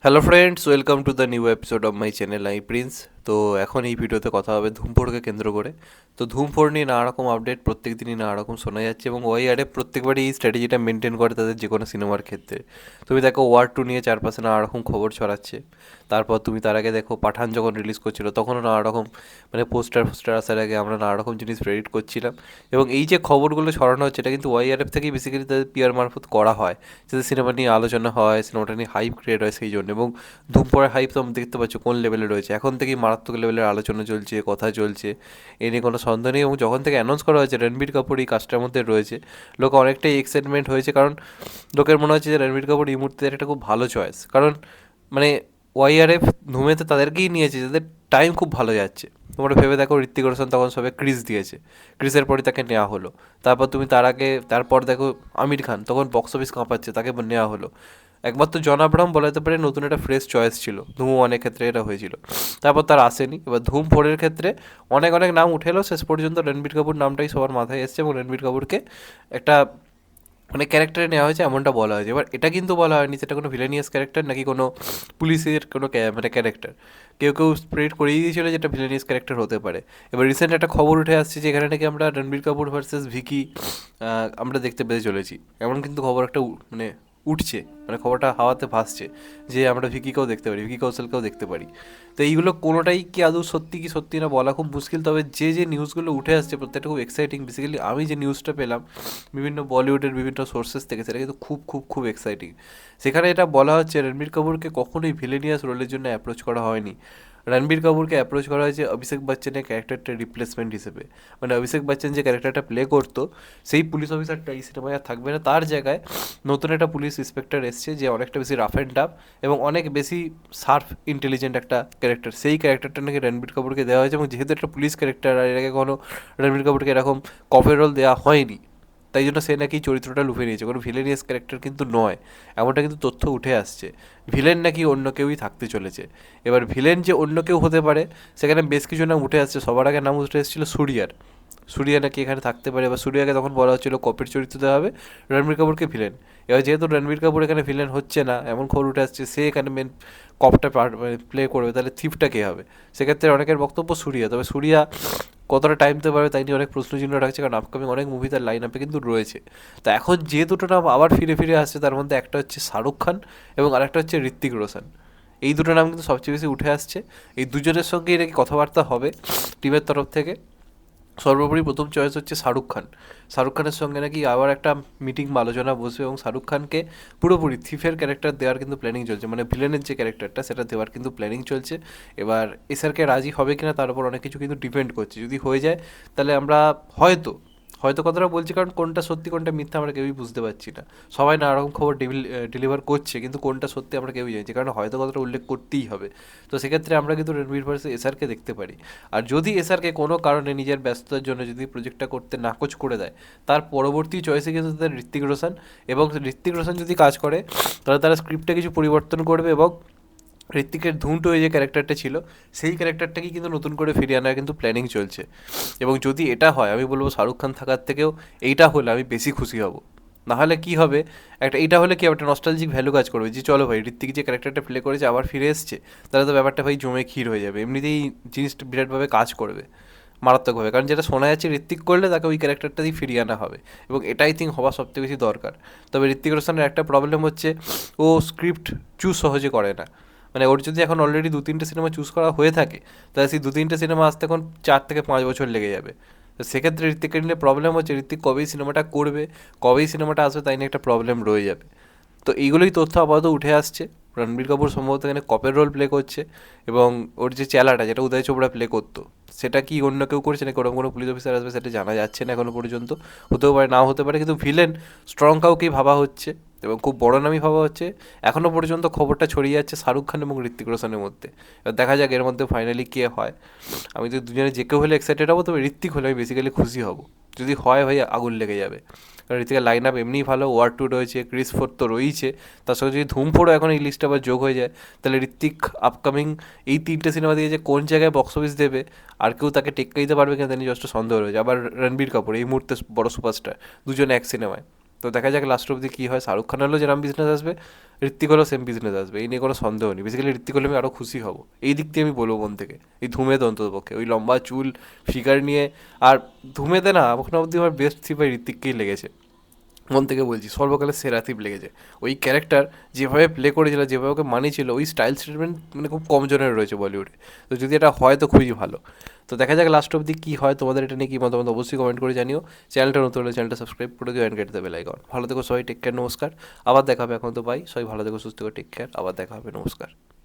Hello friends, welcome to the new episode of my channel I Prince. তো এখন এই ভিডিওতে কথা হবে ধুম 4কে কেন্দ্র করে। তো ধুম 4 নিয়ে নানা রকম আপডেট প্রত্যেক দিনই নানা রকম শোনা যাচ্ছে, এবং ওয়াইআরএফ প্রত্যেকবারই এই স্ট্র্যাটেজিটা মেনটেন করে তাদের যে কোনো সিনেমার ক্ষেত্রে। তুমি দেখো ওয়ার 2 নিয়ে চারপাশে নানা রকম খবর ছড়াচ্ছে। তারপর তুমি তার আগে দেখো পাঠান যখন রিলিজ করছিল তখনও নানা রকম পোস্টার আসার আগে আমরা নানা রকম জিনিস প্রেডিক্ট করছিলাম। এবং এই যে খবরগুলো ছড়ানো হচ্ছে এটা কিন্তু ওয়াইআরএফ থেকেই বেসিক্যালি তাদের পিআর মারফত করা হয়, যাতে সিনেমা নিয়ে আলোচনা হয়, সিনেমাটা নিয়ে হাইপ ক্রিয়েট হয় সেই জন্য। এবং ধুম 4-এর হাইপ তো আমি দেখতে পাচ্ছ কোন লেভেলে রয়েছে, এখন থেকেই মারাত্মক লেভেলের আলোচনা চলছে, কথা চলছে, এ নিয়ে কোনো সন্দেহ নেই। এবং যখন থেকে অ্যানাউন্স করা হয়েছে রণবীর কাপুর এই কাজটার মধ্যে রয়েছে, লোক অনেকটাই এক্সাইটমেন্ট হয়েছে, কারণ লোকের মনে হচ্ছে যে রণবীর কাপুর এই মুহূর্তে একটা খুব ভালো চয়েস। কারণ মানে ওয়াইআরএফ ধুমেতে তাদেরকেই নিয়েছে যাদের টাইম খুব ভালো যাচ্ছে। তোমরা ভেবে দেখো, ঋত্বিক রোশন তখন সবে ক্রিস দিয়েছে, ক্রিসের পরই তাকে নেওয়া হলো। তারপর তুমি তারপর দেখো আমির খান তখন বক্স অফিস কাঁপাচ্ছে, তাকে নেওয়া হলো। একবার তো জন আব্রাহাম বলা যেতে পারে নতুন একটা ফ্রেশ চয়েস ছিল, ধুম 1-এর ক্ষেত্রে এটা হয়েছিল। তারপর তার আসেনি, এবার ধুম 4-এর ক্ষেত্রে অনেক অনেক নাম উঠে এলো, শেষ পর্যন্ত রণবীর কাপুর নামটাই সবার মাথায় এসছে, এবং রণবীর কাপুরকে একটা মানে ক্যারেক্টারে নেওয়া হয়েছে এমনটা বলা হয়েছে। এবার এটা কিন্তু বলা হয়নি সেটা কোনো ভিলেনিয়াস ক্যারেক্টার নাকি কোনো পুলিশের কোনো মানে ক্যারেক্টার। কেউ কেউ স্প্রেড করেই দিয়েছিল যেটা ভিলেনিয়াস ক্যারেক্টার হতে পারে। এবার রিসেন্ট একটা খবর উঠে আসছে যে এখানে নাকি আমরা রণবীর কাপুর ভার্সেস ভিকি আমরা দেখতে পেতে চলেছি, এমন কিন্তু খবর একটা মানে উঠছে, মানে খবরটা হাওয়াতে ভাসছে যে আমরা ভিকিকেও দেখতে পারি, ভিকি কৌশলকেও দেখতে পারি। তো এইগুলো কোনোটাই কি আদৌ সত্যি কি সত্যি না বলা খুব মুশকিল, তবে যে যে নিউজগুলো উঠে আসছে প্রত্যেকটা খুব এক্সাইটিং। বেসিক্যালি আমি যে নিউজটা পেলাম বিভিন্ন বলিউডের বিভিন্ন সোর্সেস থেকে, সেটা কিন্তু খুব খুব খুব এক্সাইটিং। সেখানে এটা বলা হচ্ছে রণবীর কাপুরকে কখনোই ভিলেনিয়াস রোলের জন্য অ্যাপ্রোচ করা হয়নি। রণবীর কাপুরকে অ্যাপ্রোচ করা হয়েছে অভিষেক বচ্চনের ক্যারেক্টারটা রিপ্লেসমেন্ট হিসেবে। মানে অভিষেক বচ্চন যে ক্যারেক্টারটা প্লে করতো সেই পুলিশ অফিসারটা এই সিনেমায় আর থাকবে না, তার জায়গায় নতুন একটা পুলিশ ইন্সপেক্টর এসছে যে অনেকটা বেশি রাফ অ্যান্ড টাফ এবং অনেক বেশি শার্প ইন্টেলিজেন্ট একটা ক্যারেক্টার। সেই ক্যারেক্টারটা নাকি রণবীর কাপুরকে দেওয়া হয়েছে, এবং যেহেতু একটা পুলিশ ক্যারেক্টার আর এর আগে কোনো রণবীর কাপুরকে এরকম কপের রোল দেওয়া হয়নি, তাই জন্য সে নাকি চরিত্রটা লুফে নিয়েছে, কোনো ভিলেনিয়াস ক্যারেক্টার কিন্তু নয়, এমনটা কিন্তু তথ্য উঠে আসছে। ভিলেন নাকি অন্য কেউই থাকতে চলেছে। এবার ভিলেন যে অন্য কেউ হতে পারে সেখানে বেশ কিছু নাম উঠে আসছে। সবার আগে নাম উঠে এসেছিল সূর্যার, সূর্যা নাকি এখানে থাকতে পারে। এবার সূর্যাকে তখন বলা হচ্ছিল কপির চরিত্র দেওয়া হবে, রণবীর কাপুরকে ভিলেন। এবার যেহেতু রণবীর কাপুর এখানে ভিলেন হচ্ছে না এমন খবর উঠে আসছে, সে এখানে মেন কপটা প্লে করবে, তাহলে থিপটা কে হবে? সেক্ষেত্রে অনেকের বক্তব্য সূর্যা, তবে সূর্যা কতটা টাইম দিতে পারবে তাই নিয়ে অনেক প্রশ্নচিহ্ন রাখছে, কারণ আপকামিং অনেক মুভি তার লাইন আপে কিন্তু রয়েছে। তো এখন যে দুটো নাম আবার ফিরে ফিরে আসছে তার মধ্যে একটা হচ্ছে শাহরুখ খান এবং আরেকটা হচ্ছে ঋত্বিক রোশন। এই দুটো নাম কিন্তু সবচেয়ে বেশি উঠে আসছে। এই দুজনের সঙ্গেই নাকি কথাবার্তা হবে টিমের তরফ থেকে। সর্বোপরি প্রথম চয়েস হচ্ছে শাহরুখ খান। শাহরুখ খানের সঙ্গে নাকি আবার একটা মিটিং বা আলোচনা বসবে, এবং শাহরুখ খানকে পুরোপুরি থিফের ক্যারেক্টার দেওয়ার কিন্তু প্ল্যানিং চলছে, মানে ভিলেনের যে ক্যারেক্টারটা সেটা দেওয়ার কিন্তু প্ল্যানিং চলছে। এবার এসআরকে রাজি হবে কিনা তার উপর অনেক কিছু কিন্তু ডিপেন্ড করছে। যদি হয়ে যায় তাহলে আমরা হয়তো হয়তো কথাটা বলছি, কারণ কোনটা সত্যি কোনটা মিথ্যা আমরা কেউই বুঝতে পারছি না। সবাই নানা রকম খবর ডেলিভার করছে, কিন্তু কোনটা সত্যি আমরা কেউই জানছি, কারণ হয়তো কথাটা উল্লেখ করতেই হবে। তো সেক্ষেত্রে আমরা কিন্তু রণবীর ভার্সেস এসআরকে দেখতে পারি। আর যদি এসআরকে কোনো কারণে নিজের ব্যস্ততার জন্য যদি প্রজেক্টটা করতে নাকচ করে দেয়, তার পরবর্তী চয়েসে কিন্তু তাদের ঋত্বিক রোশন। এবং ঋত্বিক রোশন যদি কাজ করে তাহলে তারা স্ক্রিপ্টে কিছু পরিবর্তন করবে, এবং ঋত্বিকের ধুম 2 যে ক্যারেক্টারটা ছিল সেই ক্যারেক্টারটাকেই কিন্তু নতুন করে ফিরিয়ে আনার কিন্তু প্ল্যানিং চলছে। এবং যদি এটা হয় আমি বলবো শাহরুখ খান থাকার থেকেও এইটা হলে আমি বেশি খুশি হব। নাহলে কি হবে, এইটা হলে কি একটা নস্টালজিক ভ্যালু কাজ করবে যে চলো ভাই ঋত্বিক যে ক্যারেক্টারটা প্লে করেছে আবার ফিরে এসছে, তাহলে তো ব্যাপারটা ভাই জমে ক্ষীর হয়ে যাবে, এমনিতেই জিনিসটা বিরাটভাবে কাজ করবে মারাত্মকভাবে। কারণ যেটা শোনা যাচ্ছে ঋত্বিক করলে তাকে ওই ক্যারেক্টারটা দিয়ে ফিরিয়ে আনা হবে, এবং এটাই থিঙ্ক হওয়া সবথেকে বেশি দরকার। তবে ঋত্বিক রোশনের একটা প্রবলেম হচ্ছে ও স্ক্রিপ্ট চুজ সহজে করে না। মানে ওর যদি এখন অলরেডি 2-3টে সিনেমা চুজ করা হয়ে থাকে, তাহলে সেই 2-3টে সিনেমা আসতে এখন 4 থেকে 5 বছর লেগে যাবে। তো সেক্ষেত্রে ঋত্বিককে নিলে প্রবলেম হচ্ছে ঋত্বিক কবেই সিনেমাটা করবে, কবেই সিনেমাটা আসবে, তাই নিয়ে একটা প্রবলেম রয়ে যাবে। তো এইগুলোই তথ্য আপাতত উঠে আসছে। রণবীর কাপুর সম্ভবত এখানে কপের রোল প্লে করছে, এবং ওর যে চেলাটা যেটা উদয় চোপড়া প্লে করতো সেটা কি অন্য কেউ করছে নাকি ওরকম কোনো পুলিশ অফিসার আসবে সেটা জানা যাচ্ছে না এখনো পর্যন্ত। হতেও পারে নাও হতে পারে, কিন্তু ভিলেন স্ট্রং কাউকেই ভাবা হচ্ছে, এবং খুব বড় নামই ভাবা হচ্ছে। এখনও পর্যন্ত খবরটা ছড়িয়ে যাচ্ছে শাহরুখ খান এবং ঋত্বিক রোশনের মধ্যে। এবার দেখা যাক এর মধ্যে ফাইনালি কে হয়। আমি তো দুজনে যে কেউ হলে এক্সাইটেড হবো, তবে ঋত্বিক হলে আমি বেসিক্যালি খুশি হব। যদি হয় ভাই আগুন লেগে যাবে, কারণ ঋতিকের লাইন আপ এমনিই ভালো, ওয়ার 2 রয়েছে, ক্রিস 4 তো রয়েছে, তার সঙ্গে যদি ধুম 4ও এখন এই লিস্টে আবার যোগ হয়ে যায়, তাহলে ঋত্বিক আপকামিং এই 3টে সিনেমা দিয়ে যে কোন জায়গায় বক্স অফিস দেবে আর কেউ তাকে টেক্কা দিতে পারবে কিনা তা নিয়ে যথেষ্ট সন্দেহ রয়েছে। আবার রণবীর কাপুর এই মুহূর্তে বড় সুপারস্টার, দুজনে এক সিনেমায়। তো দেখা যাক লাস্ট অব্দি কী হয়। শাহরুখ খান হলেও যেরকম বিজনেস আসবে, ঋত্বিক হলেও সেম বিজনেস আসবে, এই নিয়ে কোনো সন্দেহ নেই। বেসিক্যালি ঋত্বিক হলে আমি আরও খুশি হব, এই দিক দিয়ে আমি বলবো মন থেকে। এই ধুমেতে অন্তত পক্ষে ওই লম্বা চুল, ফিগার নিয়ে, আর ধুমেতে না এখনো অবধি আমার বেস্ট থিপ ওই ঋত্বিককেই লেগেছে, মন থেকে বলছি, সর্বকালের সেরা থিপ লেগেছে। ওই ক্যারেক্টার যেভাবে প্লে করেছিল, যেভাবে ওকে মানিয়েছিল, ওই স্টাইল স্টেটমেন্ট মানে খুব কম জনের রয়েছে বলিউডে। তো যদি এটা হয় তো খুবই ভালো। তো দেখা যাক লাস্ট অব্দি কী হয়। তোমাদের এটা নিয়ে কী মতামত অবশ্যই কমেন্ট করে জানিও। চ্যানেলটা নতুন হলে চ্যানেলটা সাবস্ক্রাইব করে দিও, and get the bell icon. ভালো থেকো সবাই, টেক কেয়ার, নমস্কার। আবার দেখা হবে, এখন তো বাই। সবাই ভালো থেকো, সুস্থ থেকো, টেক কেয়ার, আবার দেখা হবে, নমস্কার।